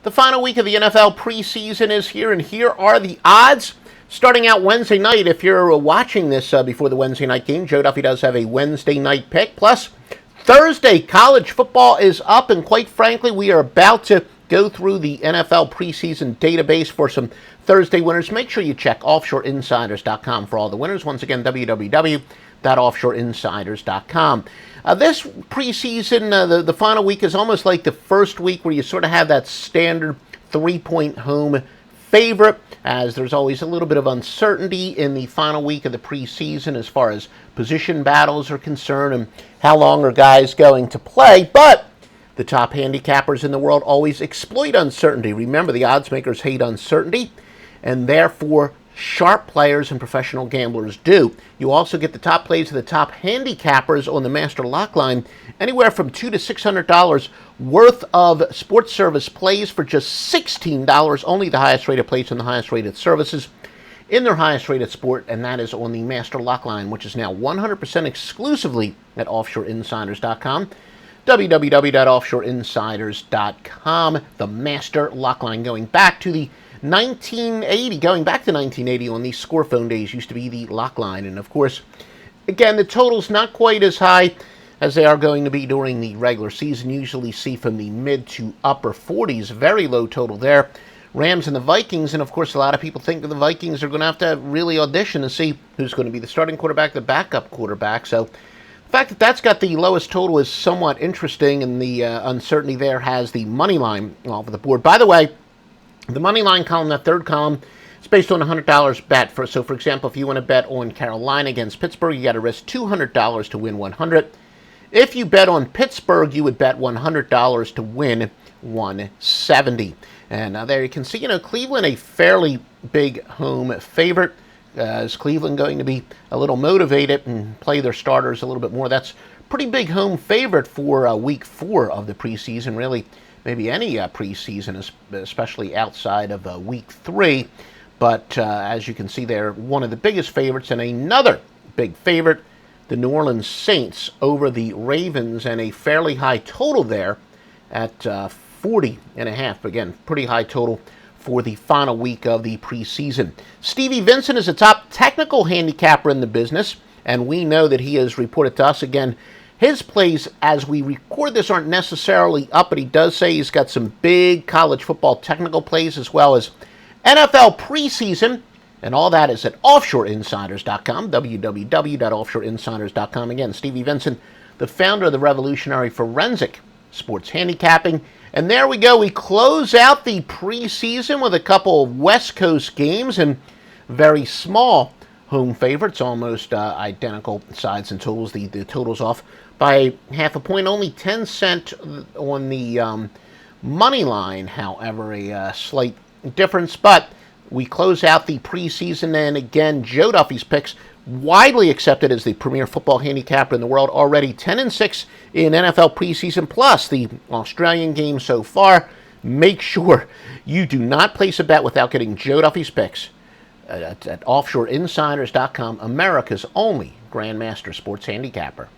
The final week of the NFL preseason is here, and here are the odds. Starting out Wednesday night, if you're watching this before the Wednesday night game, Joe Duffy does have a Wednesday night pick. Plus, Thursday, college football is up, and quite frankly, we are about to go through the NFL preseason database for some Thursday winners. Make sure you check offshoreinsiders.com for all the winners. Once again, www.offshoreinsiders.com. This preseason, the final week is almost like the first week where you sort of have that standard 3-point home favorite, as there's always a little bit of uncertainty in the final week of the preseason as far as position battles are concerned and how long are guys going to play. But the top handicappers in the world always exploit uncertainty. Remember, the odds makers hate uncertainty, and therefore sharp players and professional gamblers do. You also get the top plays of the top handicappers on the Master Lock Line, anywhere from $200 to $600 worth of sports service plays for just $16, only the highest rated plays and the highest rated services in their highest rated sport, and that is on the Master Lock Line, which is now 100% exclusively at offshoreinsiders.com. www.offshoreinsiders.com. The Master Lock Line, going back to 1980 on these score phone days, used to be the lock line. And of course, again, the total's not quite as high as they are going to be during the regular season. Usually see from the mid to upper 40s, very low total there. Rams and the Vikings, and of course a lot of people think that the Vikings are going to have to really audition to see who's going to be the starting quarterback, the backup quarterback. So the fact that that's got the lowest total is somewhat interesting, and the uncertainty there has the money line off of the board. By the way, the money line column, that third column, is based on a $100 bet. So, for example, if you want to bet on Carolina against Pittsburgh, you got to risk $200 to win $100. If you bet on Pittsburgh, you would bet $100 to win $170. And there you can see, Cleveland, a fairly big home favorite. Is Cleveland going to be a little motivated and play their starters a little bit more? That's pretty big home favorite for week 4 of the preseason, really. Maybe any preseason, especially outside of week 3. But as you can see there, one of the biggest favorites, and another big favorite, the New Orleans Saints over the Ravens, and a fairly high total there at 40.5. Again, pretty high total for the final week of the preseason. Stevie Vincent is the top technical handicapper in the business, and we know that he has reported to us again. His plays, as we record this, aren't necessarily up, but he does say he's got some big college football technical plays as well as NFL preseason, and all that is at offshoreinsiders.com, www.offshoreinsiders.com. Again, Stevie Vincent, the founder of the revolutionary Forensic Sports Handicapping. And there we go. We close out the preseason with a couple of West Coast games and very small home favorites, almost identical sides and totals. The totals off by half a point, only 10 cents on the money line, however, a slight difference. But we close out the preseason, and again, Joe Duffy's picks, widely accepted as the premier football handicapper in the world, already 10-6 in NFL preseason, plus the Australian game so far. Make sure you do not place a bet without getting Joe Duffy's picks at offshoreinsiders.com, America's only Grandmaster Sports Handicapper.